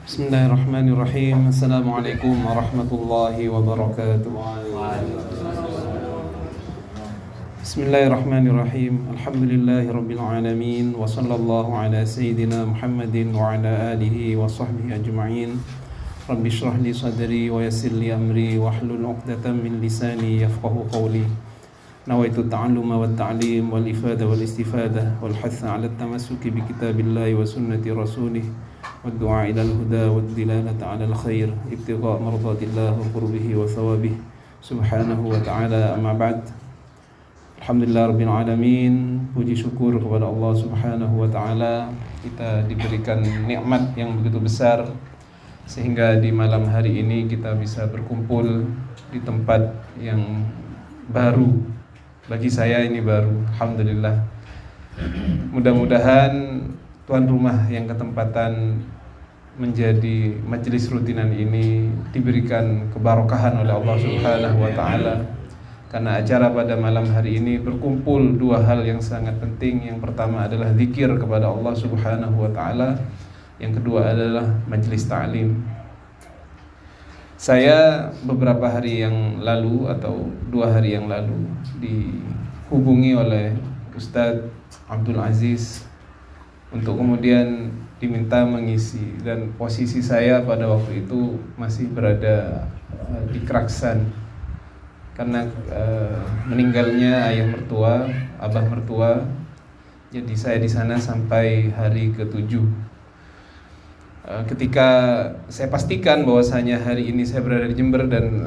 Bismillahirrahmanirrahim. Assalamualaikum warahmatullahi wabarakatuh. Bismillahirrahmanirrahim. Alhamdulillahirabbil alamin wa sallallahu ala sayyidina Muhammadin wa ala alihi wa sahbihi ajma'in. Rabbi shrah li sadri wa yassir li amri wahlul 'uqdatam min lisani yafqahu qawli. Nawaitu ta'alluma wat ta'lim wal ifada wal istifadah wal hatha 'ala at-tamassuki bi kitabillahi wa sunnati rasulih. والدعاء إلى الهدى والدلالة على الخير ابتغاء مرضات الله وقربه وثوابه سبحانه وتعالى أما بعد. Alhamdulillah Rabbil Alamin. Puji syukur kepada Allah Subhanahu wa ta'ala, kita diberikan nikmat yang begitu besar sehingga di malam hari ini kita bisa berkumpul di tempat yang baru. Bagi saya ini baru, Alhamdulillah. Mudah-mudahan tuan rumah yang ketempatan menjadi majelis rutinan ini diberikan keberkahan oleh Allah Subhanahu wa ta'ala. Karena acara pada malam hari ini berkumpul dua hal yang sangat penting. Yang pertama adalah zikir kepada Allah Subhanahu wa ta'ala. Yang kedua adalah majelis ta'lim. Saya beberapa hari yang lalu atau 2 hari yang lalu dihubungi oleh Ustadz Abdul Aziz untuk kemudian diminta mengisi, dan posisi saya pada waktu itu masih berada di Keraksan karena meninggalnya ayah mertua, abah mertua. Jadi saya di sana sampai hari ke-7. Ketika saya pastikan bahwasanya hari ini saya berada di Jember dan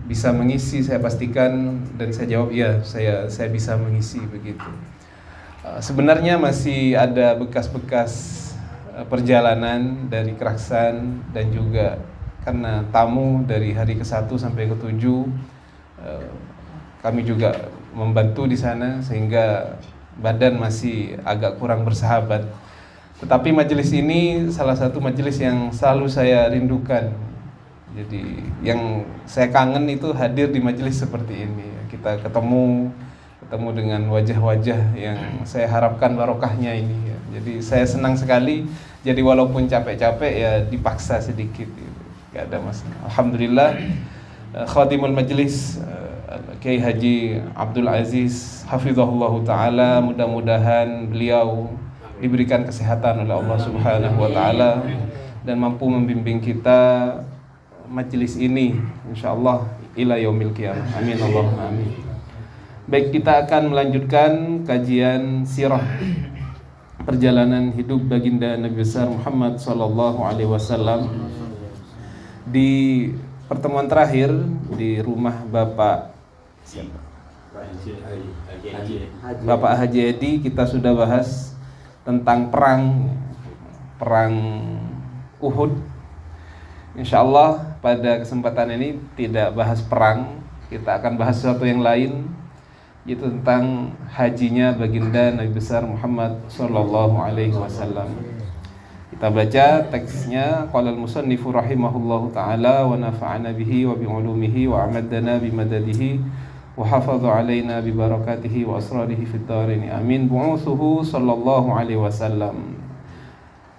bisa mengisi, saya pastikan dan saya jawab ya, saya bisa mengisi begitu. Sebenarnya masih ada bekas-bekas perjalanan dari Keraksan, dan juga karena tamu dari hari ke-1 sampai ke-7 kami juga membantu di sana sehingga badan masih agak kurang bersahabat. Tetapi majelis ini salah satu majelis yang selalu saya rindukan. Jadi yang saya kangen itu hadir di majelis seperti ini. Kita ketemu dengan wajah-wajah yang saya harapkan barokahnya ini ya. Jadi saya senang sekali. Jadi walaupun capek-capek ya dipaksa sedikit gitu. Gak ada masalah. Alhamdulillah Khatimul Majlis Kiai Haji Abdul Aziz hafizahullah ta'ala, mudah-mudahan beliau diberikan kesehatan oleh Allah Subhanahu wa ta'ala dan mampu membimbing kita majelis ini insyaallah ila yaumil qiyamah. Amin Allahumma amin. Baik, kita akan melanjutkan kajian sirah perjalanan hidup baginda Nabi besar Muhammad sallallahu alaihi wasallam. Di pertemuan terakhir di rumah Bapak Haji Edi, kita sudah bahas tentang perang Uhud. Insyaallah pada kesempatan ini tidak bahas perang, kita akan bahas sesuatu yang lain, yaitu tentang hajinya baginda Nabi besar Muhammad sallallahu alaihi wasallam. Kita baca teksnya. Qala al-musannifu rahimahullahu taala wa nafa'ana bihi wa bi ulumihi wa amadana bi madadihi wa hafadha alaina bi barakatihi wa asrarihi fid dharain amin. Bu'utsuhu sallallahu alaihi wasallam.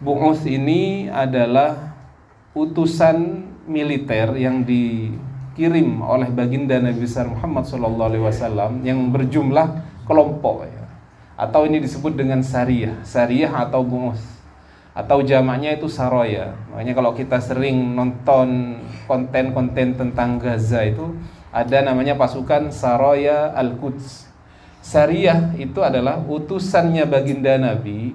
Bu'uts ini adalah utusan militer yang dikirim oleh baginda Nabi besar Muhammad SAW yang berjumlah kelompok ya. Atau ini disebut dengan sariyah atau bu'uts, atau jamaknya itu saraya. Makanya kalau kita sering nonton konten-konten tentang Gaza itu ada namanya pasukan Saraya Al-Quds. Sariyah itu adalah utusannya baginda Nabi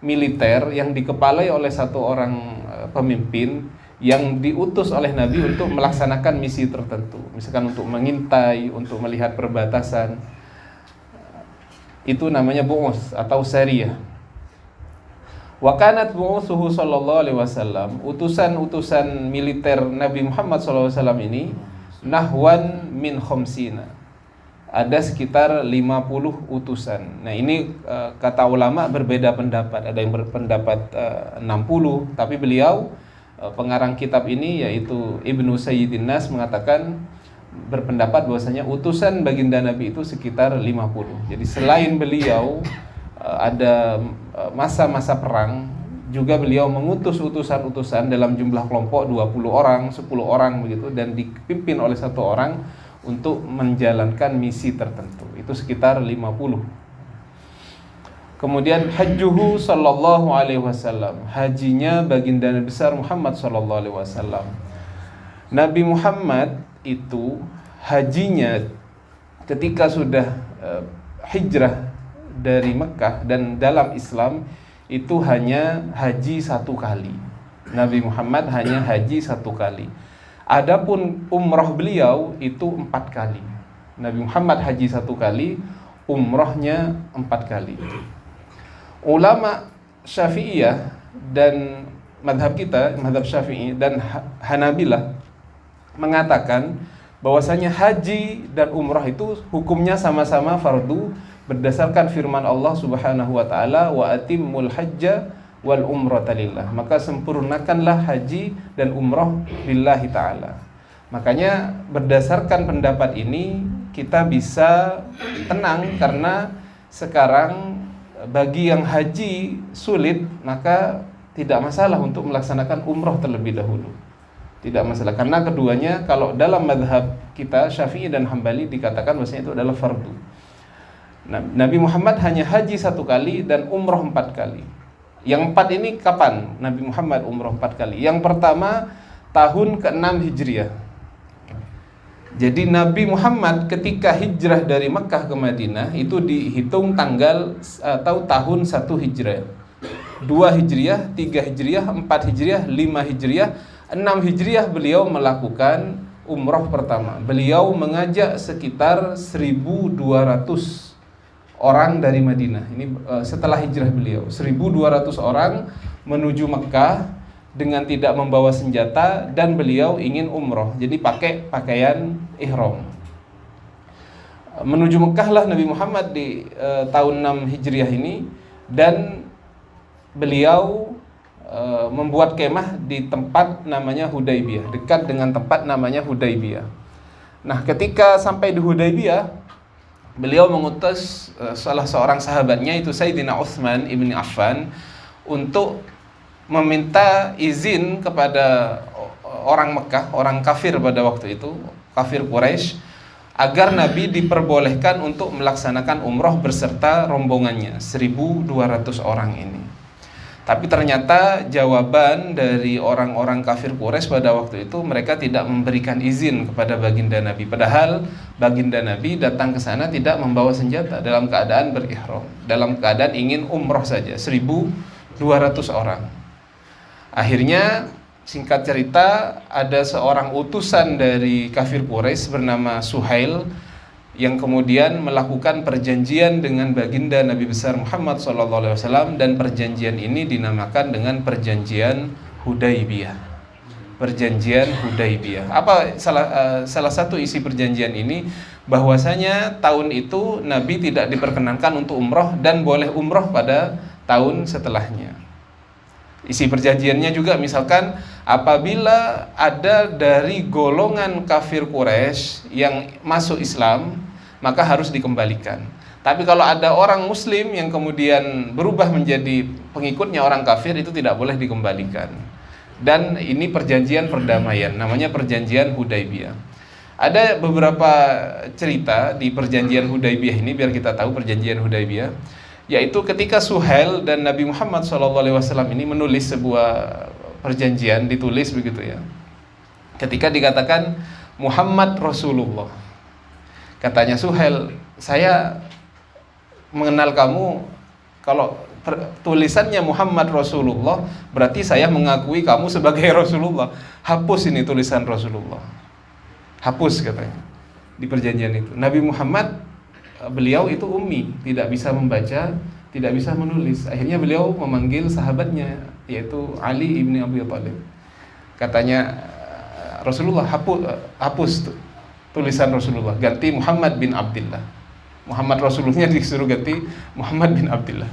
militer yang dikepalai oleh satu orang pemimpin yang diutus oleh Nabi untuk melaksanakan misi tertentu, misalkan untuk mengintai, untuk melihat perbatasan. Itu namanya bu'uts atau sariyah. Wa kanat bu'utsuhu sallallahu alaihi wasallam, utusan-utusan militer Nabi Muhammad sallallahu alaihi wasallam ini nahwan min khamsina. Ada sekitar 50 utusan. Nah, ini kata ulama berbeda pendapat. Ada yang berpendapat 60, tapi beliau pengarang kitab ini yaitu Ibnu Sayyidin Nas mengatakan, berpendapat bahwasanya utusan baginda Nabi itu sekitar 50. Jadi selain beliau ada masa-masa perang juga beliau mengutus utusan-utusan dalam jumlah kelompok 20 orang, 10 orang begitu, dan dipimpin oleh satu orang untuk menjalankan misi tertentu. Itu sekitar 50. Kemudian hajjuhu sallallahu alaihi wasallam, hajinya baginda besar Muhammad sallallahu alaihi wasallam. Nabi Muhammad itu hajinya ketika sudah hijrah dari Mekah dan dalam Islam itu hanya haji 1 kali. Nabi Muhammad hanya haji 1 kali. Adapun umrah beliau itu 4 kali. Nabi Muhammad haji 1 kali, umrahnya 4 kali. Ulama Syafi'iyah dan madhab kita, madhab Syafi'i dan Hanabilah mengatakan bahwasanya haji dan umrah itu hukumnya sama-sama fardu berdasarkan firman Allah Subhanahu wa taala, wa atimmul hajja wal umrata lillah. Maka sempurnakanlah haji dan umrah lillahi taala. Makanya berdasarkan pendapat ini kita bisa tenang, karena sekarang bagi yang haji sulit maka tidak masalah untuk melaksanakan umrah terlebih dahulu. Tidak masalah, karena keduanya kalau dalam mazhab kita Syafi'i dan Hambali dikatakan bahwasanya itu adalah fardu. Nabi Muhammad hanya haji 1 kali dan umrah 4 kali. Yang 4 ini kapan Nabi Muhammad umrah 4 kali? Yang pertama tahun ke-6 Hijriah. Jadi Nabi Muhammad ketika hijrah dari Mekah ke Madinah itu dihitung tanggal atau tahun 1 Hijriah, 2 Hijriah, 3 Hijriah, 4 Hijriah, 5 Hijriah, 6 Hijriah beliau melakukan umrah pertama. Beliau mengajak sekitar 1.200 orang dari Madinah. Ini setelah hijrah beliau, 1.200 orang menuju Mekah dengan tidak membawa senjata, dan beliau ingin umroh, jadi pakai pakaian ihram. Menuju Mekah lah Nabi Muhammad di tahun 6 Hijriah ini, dan beliau membuat kemah di tempat namanya Hudaybiyah, dekat dengan tempat namanya Hudaybiyah. Nah, ketika sampai di Hudaybiyah, beliau mengutus salah seorang sahabatnya, itu Sayyidina Utsman ibn Affan, untuk meminta izin kepada orang Mekah, orang kafir pada waktu itu, kafir Quraisy, agar Nabi diperbolehkan untuk melaksanakan umroh beserta rombongannya 1.200 orang ini. Tapi ternyata jawaban dari orang-orang kafir Quraisy pada waktu itu, mereka tidak memberikan izin kepada baginda Nabi. Padahal baginda Nabi datang ke sana tidak membawa senjata, dalam keadaan berihram, dalam keadaan ingin umroh saja, 1.200 orang. Akhirnya singkat cerita, ada seorang utusan dari kafir Quraisy bernama Suhail yang kemudian melakukan perjanjian dengan baginda Nabi besar Muhammad SAW, dan perjanjian ini dinamakan dengan perjanjian Hudaybiyah. Perjanjian Hudaybiyah. Apa salah satu isi perjanjian ini? Bahwasanya tahun itu Nabi tidak diperkenankan untuk umroh dan boleh umroh pada tahun setelahnya. Isi perjanjiannya juga misalkan apabila ada dari golongan kafir Quraisy yang masuk Islam, maka harus dikembalikan. Tapi kalau ada orang muslim yang kemudian berubah menjadi pengikutnya orang kafir, itu tidak boleh dikembalikan. Dan ini perjanjian perdamaian, namanya perjanjian Hudaybiyah. Ada beberapa cerita di perjanjian Hudaybiyah ini biar kita tahu perjanjian Hudaybiyah, yaitu ketika Suhail dan Nabi Muhammad SAW ini menulis sebuah perjanjian, ditulis begitu ya. Ketika dikatakan Muhammad Rasulullah, katanya Suhail, saya mengenal kamu, kalau tulisannya Muhammad Rasulullah berarti saya mengakui kamu sebagai Rasulullah. Hapus ini tulisan Rasulullah, hapus katanya di perjanjian itu. Nabi Muhammad, beliau itu ummi, tidak bisa membaca, tidak bisa menulis. Akhirnya beliau memanggil sahabatnya, yaitu Ali ibn Abi Thalib. Katanya, Rasulullah, hapus tulisan Rasulullah, ganti Muhammad bin Abdullah. Muhammad Rasulullahnya disuruh ganti Muhammad bin Abdullah.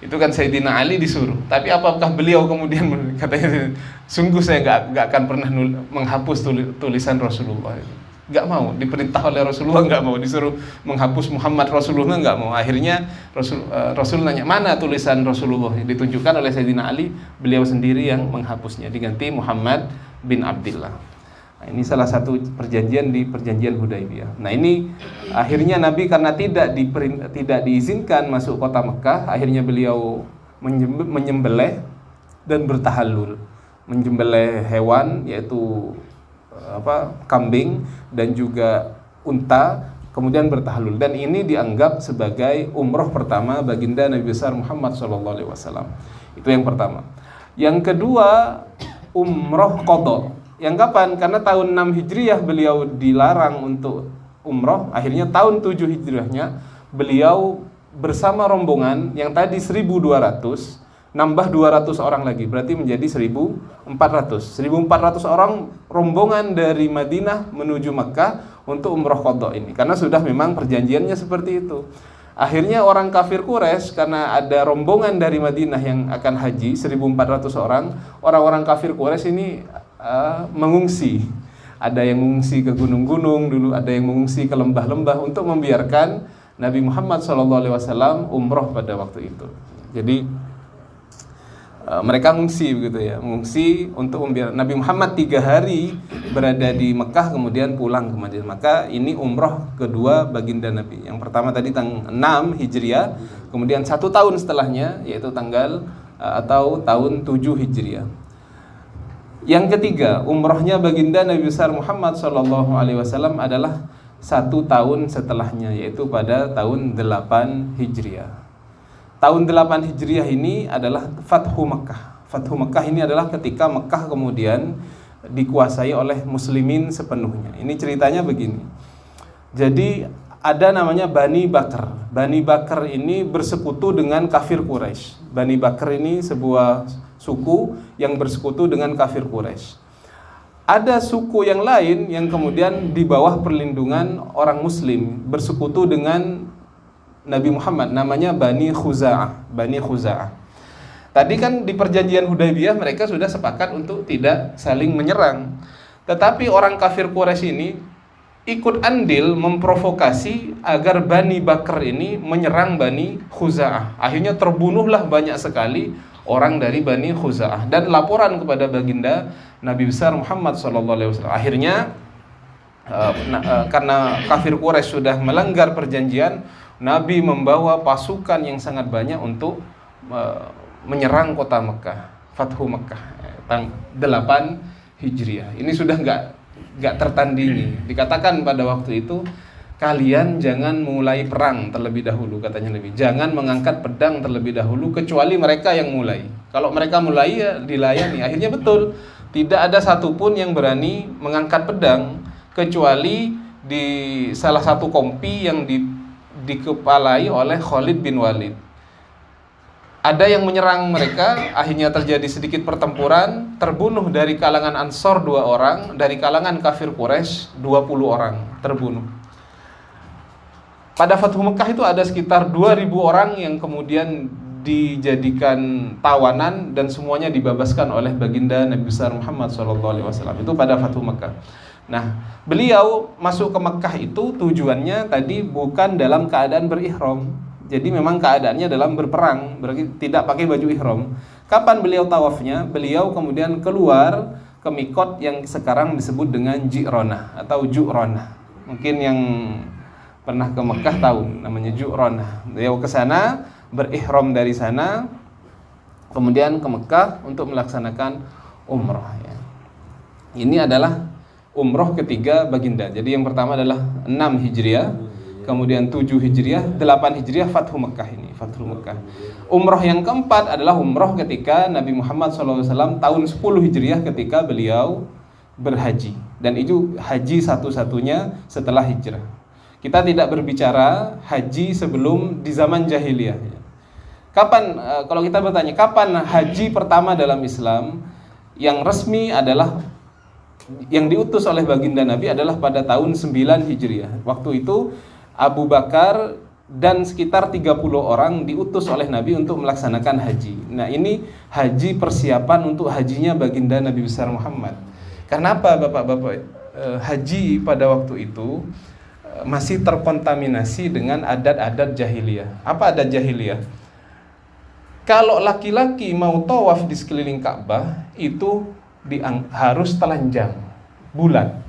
Itu kan Sayyidina Ali disuruh. Tapi apakah beliau kemudian katanya, sungguh saya nggak akan pernah menghapus tulisan Rasulullah itu. nggak mau, diperintah oleh Rasulullah nggak mau, disuruh menghapus Muhammad Rasulullah nggak mau. Akhirnya Rasul nanya, mana tulisan Rasulullah? Ditunjukkan oleh Sayyidina Ali, beliau sendiri yang menghapusnya, diganti Muhammad bin Abdullah. Nah, ini salah satu perjanjian di perjanjian Hudaybiyah. Nah, ini akhirnya Nabi karena tidak diizinkan masuk kota Mekah, akhirnya beliau menyembelih dan bertahallul, menyembelih hewan yaitu kambing dan juga unta, kemudian bertahallul, dan ini dianggap sebagai umroh pertama baginda Nabi besar Muhammad SAW. Itu yang pertama. Yang kedua, umroh qadha. Yang kapan? Karena tahun 6 Hijriah beliau dilarang untuk umroh, akhirnya tahun 7 Hijriahnya beliau bersama rombongan yang tadi 1.200 nambah 200 orang lagi, berarti menjadi 1.400 orang rombongan dari Madinah menuju Makkah untuk umroh qadha ini, karena sudah memang perjanjiannya seperti itu. Akhirnya orang kafir Quraisy, karena ada rombongan dari Madinah yang akan haji 1.400 orang kafir Quraisy ini mengungsi. Ada yang mengungsi ke gunung-gunung dulu, ada yang mengungsi ke lembah-lembah untuk membiarkan Nabi Muhammad SAW umroh pada waktu itu. Jadi mereka mengungsi begitu ya, mengungsi untuk membiarkan Nabi Muhammad 3 hari berada di Mekah, kemudian pulang ke Madinah. Maka ini umroh kedua baginda Nabi. Yang pertama tadi tanggal 6 Hijriah, kemudian 1 tahun setelahnya yaitu tahun 7 Hijriah. Yang ketiga, umrohnya baginda Nabi besar Muhammad SAW adalah 1 tahun setelahnya, yaitu pada tahun 8 Hijriah. Tahun 8 Hijriah ini adalah Fathu Makkah. Fathu Makkah ini adalah ketika Makkah kemudian dikuasai oleh muslimin sepenuhnya. Ini ceritanya begini. Jadi ada namanya Bani Bakr. Bani Bakr ini bersekutu dengan kafir Quraisy. Bani Bakr ini sebuah suku yang bersekutu dengan kafir Quraisy. Ada suku yang lain yang kemudian di bawah perlindungan orang muslim bersekutu dengan Nabi Muhammad, namanya Bani Khuza'ah. Bani Khuza'ah. Tadi kan di perjanjian Hudaybiyah mereka sudah sepakat untuk tidak saling menyerang. Tetapi orang kafir Quraisy ini ikut andil memprovokasi agar Bani Bakr ini menyerang Bani Khuza'ah. Akhirnya terbunuhlah banyak sekali orang dari Bani Khuza'ah, dan laporan kepada baginda Nabi besar Muhammad SAW. Akhirnya karena kafir Quraisy sudah melanggar perjanjian, Nabi membawa pasukan yang sangat banyak untuk menyerang kota Mekah, Fathu Mekah, tahun 8 Hijriah. Ini sudah nggak tertandingi. Dikatakan pada waktu itu, kalian jangan mulai perang terlebih dahulu, katanya Nabi. Jangan mengangkat pedang terlebih dahulu kecuali mereka yang mulai. Kalau mereka mulai ya dilayani. Akhirnya betul, tidak ada satupun yang berani mengangkat pedang kecuali di salah satu kompi yang dikepalai oleh Khalid bin Walid. Ada yang menyerang mereka, akhirnya terjadi sedikit pertempuran, terbunuh dari kalangan Ansor 2 orang, dari kalangan kafir Quraisy 20 orang terbunuh. Pada Fathu Mekah itu ada sekitar 2.000 orang yang kemudian dijadikan tawanan dan semuanya dibebaskan oleh baginda Nabi besar Muhammad SAW. Itu pada Fathu Mekah. Nah, beliau masuk ke Mekah itu tujuannya tadi bukan dalam keadaan berihram. Jadi memang keadaannya dalam berperang, berarti tidak pakai baju ihram. Kapan beliau tawafnya? Beliau kemudian keluar ke mikot yang sekarang disebut dengan Ji'ronah atau Ju'ronah. Mungkin yang pernah ke Mekah tahu namanya Ju'ronah. Beliau ke sana, berihram dari sana, kemudian ke Mekah untuk melaksanakan umrah ya. Ini adalah umroh ketiga baginda. Jadi yang pertama adalah 6 Hijriah, kemudian 7 Hijriah, 8 Hijriah Fathu Mekah ini, Fathu Mekah. Umroh yang keempat adalah umroh ketika Nabi Muhammad SAW tahun 10 Hijriah ketika beliau berhaji. Dan itu haji satu-satunya setelah hijrah. Kita tidak berbicara haji sebelum di zaman jahiliyah. Kapan, kalau kita bertanya, kapan haji pertama dalam Islam yang resmi adalah yang diutus oleh baginda Nabi adalah pada tahun 9 Hijriah. Waktu itu Abu Bakar dan sekitar 30 orang diutus oleh Nabi untuk melaksanakan haji. Nah, ini haji persiapan untuk hajinya baginda Nabi besar Muhammad. Kenapa Bapak-bapak haji pada waktu itu masih terkontaminasi dengan adat-adat jahiliyah. Apa adat jahiliyah? Kalau laki-laki mau tawaf di sekeliling Ka'bah itu harus telanjang, bulat.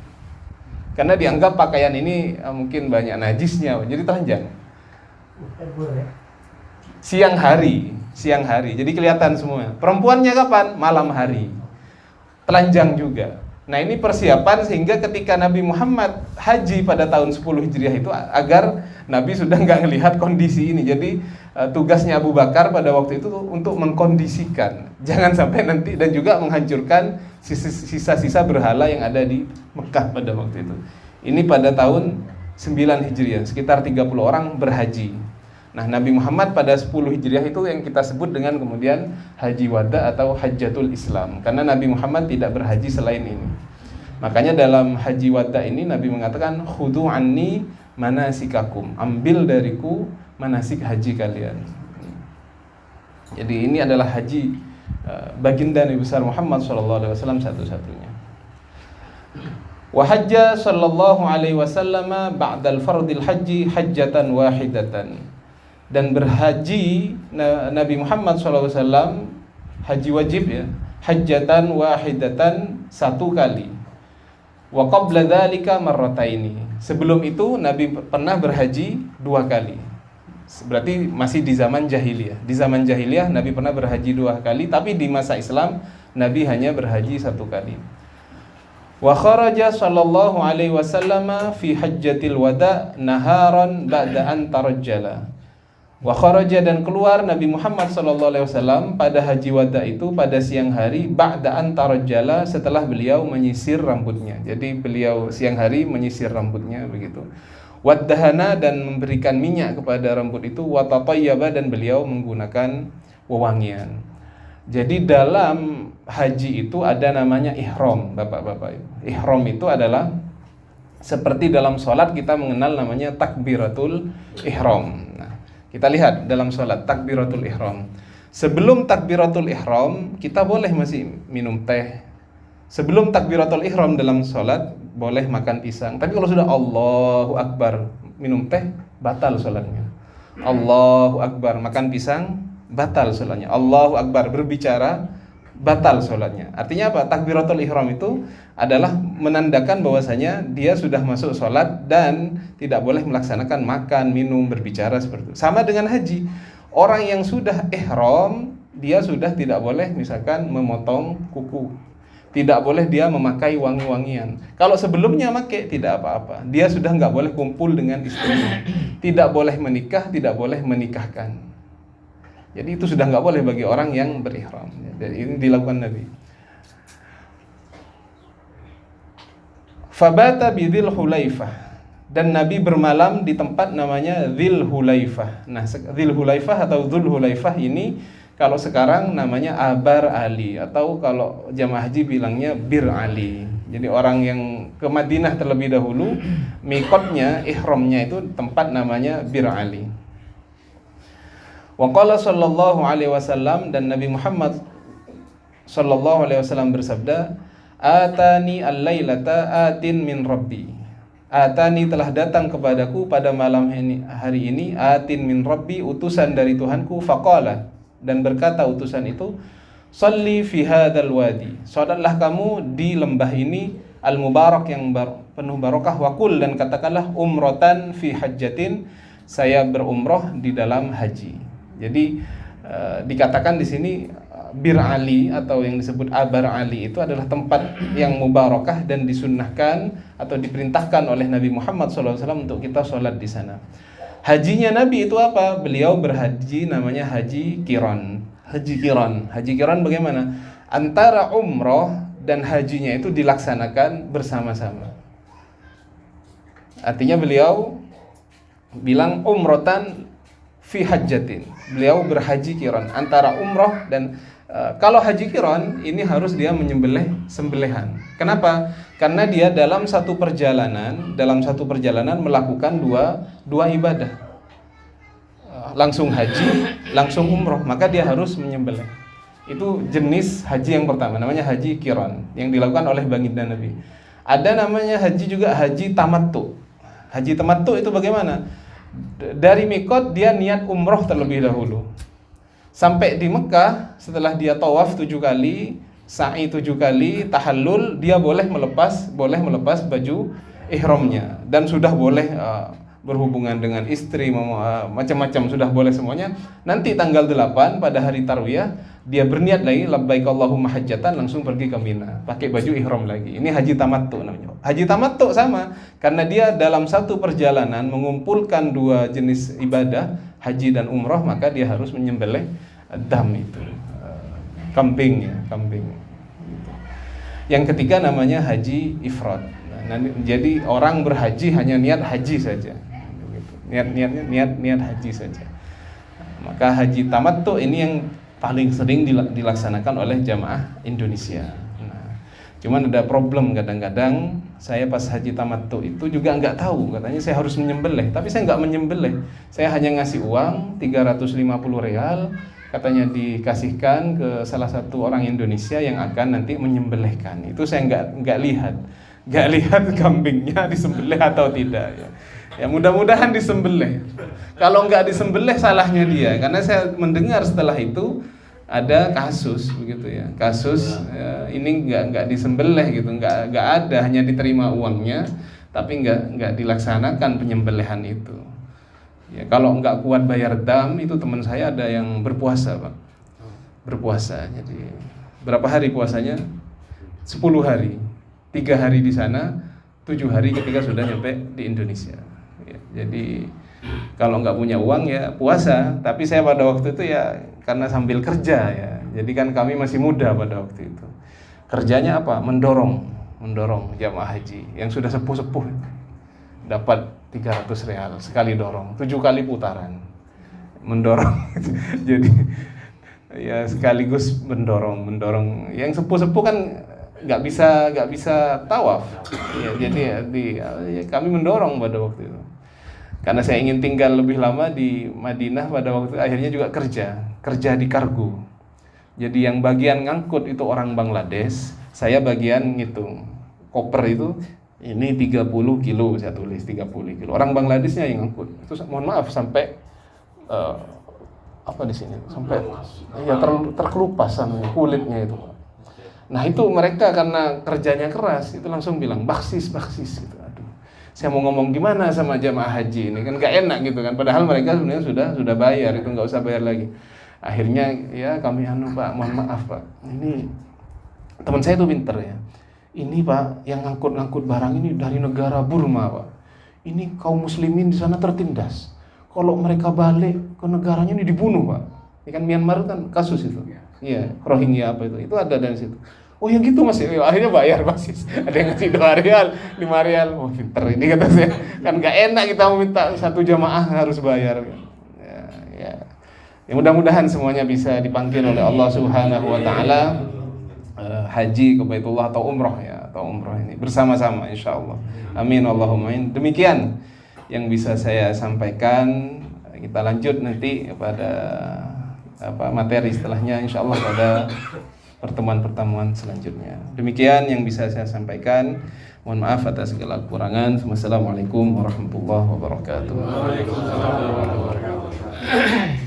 Karena dianggap pakaian ini mungkin banyak najisnya, jadi telanjang. Siang hari, jadi kelihatan semua. Perempuannya kapan? Malam hari, telanjang juga. Nah ini persiapan sehingga ketika Nabi Muhammad haji pada tahun 10 Hijriah itu agar Nabi sudah nggak ngelihat kondisi ini. Jadi tugasnya Abu Bakar pada waktu itu untuk mengkondisikan, jangan sampai nanti, dan juga menghancurkan sisa-sisa berhala yang ada di Mekah pada waktu itu. Ini pada tahun 9 Hijriah, sekitar 30 orang berhaji. Nah Nabi Muhammad pada 10 Hijriah itu yang kita sebut dengan kemudian Haji Wada atau Hajjatul Islam, karena Nabi Muhammad tidak berhaji selain ini. Makanya dalam Haji Wada ini Nabi mengatakan khudhu anni manasikakum, ambil dariku manasik haji kalian. Jadi ini adalah haji baginda Nabi besar Muhammad SAW satu-satunya. Wa hajja sallallahu alaihi wasallam ba'dal fardil haji hajjatan wahidatan. Dan berhaji Nabi Muhammad SAW haji wajib ya, hajjatan wahidatan, satu kali. Wa qabla dzalika marrataini. Sebelum itu Nabi pernah berhaji 2 kali. Berarti masih di zaman jahiliyah. Di zaman jahiliyah Nabi pernah berhaji 2 kali, tapi di masa Islam Nabi hanya berhaji 1 kali. Wa kharaja sallallahu alaihi wasallam fi hajjatil wada naharan ba'da an tarajjala. Wa kharaja, dan keluar Nabi Muhammad SAW pada haji wada itu pada siang hari, ba'da an tarajjala, setelah beliau menyisir rambutnya. Jadi beliau siang hari menyisir rambutnya begitu. Waddahana, dan memberikan minyak kepada rambut itu. Watatayyaba, dan beliau menggunakan wewangian. Jadi dalam haji itu ada namanya ihram, Bapak-bapak. Ihram itu adalah seperti dalam sholat kita mengenal namanya takbiratul ihram. Kita lihat dalam sholat, takbiratul ihram. Sebelum takbiratul ihram, kita boleh masih minum teh. Sebelum takbiratul ihram dalam sholat, boleh makan pisang. Tapi kalau sudah Allahu Akbar, minum teh, batal sholatnya. Allahu Akbar, makan pisang, batal sholatnya. Allahu Akbar, berbicara, batal sholatnya. Artinya apa? Takbiratul ihram itu adalah menandakan bahwasanya dia sudah masuk sholat dan tidak boleh melaksanakan makan, minum, berbicara seperti itu. Sama dengan haji, orang yang sudah ihram, dia sudah tidak boleh misalkan memotong kuku, tidak boleh dia memakai wangi-wangian. Kalau sebelumnya pakai tidak apa-apa, dia sudah nggak boleh kumpul dengan istrinya, tidak boleh menikah, tidak boleh menikahkan. Jadi itu sudah nggak boleh bagi orang yang berihram. Jadi ini dilakukan Nabi. Fabata bidzil hulaifah, dan Nabi bermalam di tempat namanya Dzil Hulaifah. Nah, Dzil Hulaifah atau Dzul Hulaifah ini kalau sekarang namanya Abar Ali, atau kalau jamaah haji bilangnya Bir Ali. Jadi orang yang ke Madinah terlebih dahulu, mikotnya, ihramnya itu tempat namanya Bir Ali. Wa qala sallallahu alaihi wasallam, dan Nabi Muhammad sallallahu alaihi wasallam bersabda, atani al-lailata atin min rabbi. Atani, telah datang kepadaku pada malam hari ini, atin min rabbi, utusan dari Tuhanku. Faqala, dan berkata utusan itu, salli fi hadzal wadi, salatlah kamu di lembah ini, al-mubarak, yang penuh barokah. Waqul, dan katakanlah, umratan fi hajjatin, saya berumroh di dalam haji. Jadi dikatakan di sini Bir Ali atau yang disebut Abar Ali itu adalah tempat yang mubarakah dan disunnahkan atau diperintahkan oleh Nabi Muhammad SAW untuk kita sholat di sana. Hajinya Nabi itu apa? Beliau berhaji namanya Haji Qiran. Haji Qiran. Haji Qiran bagaimana? Antara umroh dan hajinya itu dilaksanakan bersama-sama. Artinya beliau bilang umrotan fi hajjatin. Beliau berhaji qiran antara umroh dan kalau haji qiran ini harus dia menyembelih sembelihan. Kenapa? Karena dia dalam satu perjalanan melakukan dua ibadah. Langsung haji, langsung umroh, maka dia harus menyembelih. Itu jenis haji yang pertama, namanya haji qiran yang dilakukan oleh baginda Nabi. Ada namanya haji juga haji tamattu. Haji tamattu itu bagaimana? Dari mikot dia niat umroh terlebih dahulu. Sampai di Mekah, setelah dia tawaf 7 kali, sa'i 7 kali, tahallul, dia boleh melepas baju ihramnya dan sudah boleh berhubungan dengan istri, macam-macam sudah boleh semuanya. Nanti tanggal 8 pada hari tarwiyah dia berniat lagi labbaik Allahumma hajjatan, langsung pergi ke Mina pakai baju ihram lagi. Ini haji tamattu namanya. Haji tamattu sama karena dia dalam satu perjalanan mengumpulkan 2 jenis ibadah, haji dan umroh, maka dia harus menyembelih dam itu, kambing. Yang ketiga namanya haji ifrad. Nah, jadi orang berhaji hanya niat haji saja. Niat haji saja. Maka haji tamattu ini yang paling sering dilaksanakan oleh jamaah Indonesia. Nah, cuman ada problem kadang-kadang saya pas haji tamattu itu juga nggak tahu, katanya saya harus menyembelih, tapi saya nggak menyembelih. Saya hanya ngasih uang 350 real, katanya dikasihkan ke salah satu orang Indonesia yang akan nanti menyembelihkan. Itu saya nggak lihat kambingnya disembelih atau tidak ya. Ya mudah-mudahan disembelih. Kalau nggak disembelih salahnya dia, karena saya mendengar setelah itu ada kasus begitu ya. Kasus ini nggak disembelih gitu, nggak ada, hanya diterima uangnya, tapi nggak dilaksanakan penyembelihan itu. Ya kalau nggak kuat bayar dam, itu teman saya ada yang berpuasa Pak. Berpuasa, jadi berapa hari puasanya? 10 hari. 3 hari di sana, 7 hari ketika sudah nyampe di Indonesia. Ya, jadi kalau nggak punya uang ya puasa. Tapi saya pada waktu itu ya karena sambil kerja ya. Jadi kan kami masih muda pada waktu itu. Kerjanya apa? Mendorong jamaah haji yang sudah sepuh-sepuh. Dapat 300 real sekali dorong, 7 kali putaran. Mendorong. Jadi ya sekaligus mendorong. Yang sepuh-sepuh kan nggak bisa tawaf. Ya, jadi kami mendorong pada waktu itu. Karena saya ingin tinggal lebih lama di Madinah pada waktu itu, akhirnya juga kerja di kargo. Jadi yang bagian ngangkut itu orang Bangladesh, saya bagian ngitung koper itu. Ini 30 kilo, saya tulis 30 kilo. Orang Bangladeshnya yang ngangkut. Itu mohon maaf sampai apa di sini? Sampai ya terkelupas kulitnya itu. Nah, itu mereka karena kerjanya keras, itu langsung bilang baksis gitu. Aduh. Saya mau ngomong gimana sama jamaah haji ini, kan gak enak gitu kan. Padahal mereka sebenarnya sudah bayar, itu enggak usah bayar lagi. Akhirnya ya kami Pak, mohon maaf Pak. Ini teman saya tuh pinter ya. Ini Pak, yang ngangkut barang ini dari negara Burma Pak. Ini kaum muslimin di sana tertindas. Kalau mereka balik ke negaranya ini dibunuh Pak. Ini kan Myanmar kan kasus itu. Iya, Rohingya apa itu ada dari situ. Oh yang gitu Mas, akhirnya bayar Mas. Ada yang ngasih 2 real, 5 real. Oh pinter ini kata saya. Kan gak enak kita meminta satu jamaah harus bayar. Ya mudah-mudahan semuanya bisa dipanggil oleh Allah Subhanahu wa taala haji ke Baitullah atau umroh ini bersama-sama insyaallah. Amin Allahumma amin. Demikian yang bisa saya sampaikan. Kita lanjut nanti pada materi setelahnya insyaallah pada pertemuan selanjutnya. Demikian yang bisa saya sampaikan. Mohon maaf atas segala kekurangan. Wassalamualaikum warahmatullahi wabarakatuh. Waalaikumsalam warahmatullahi wabarakatuh.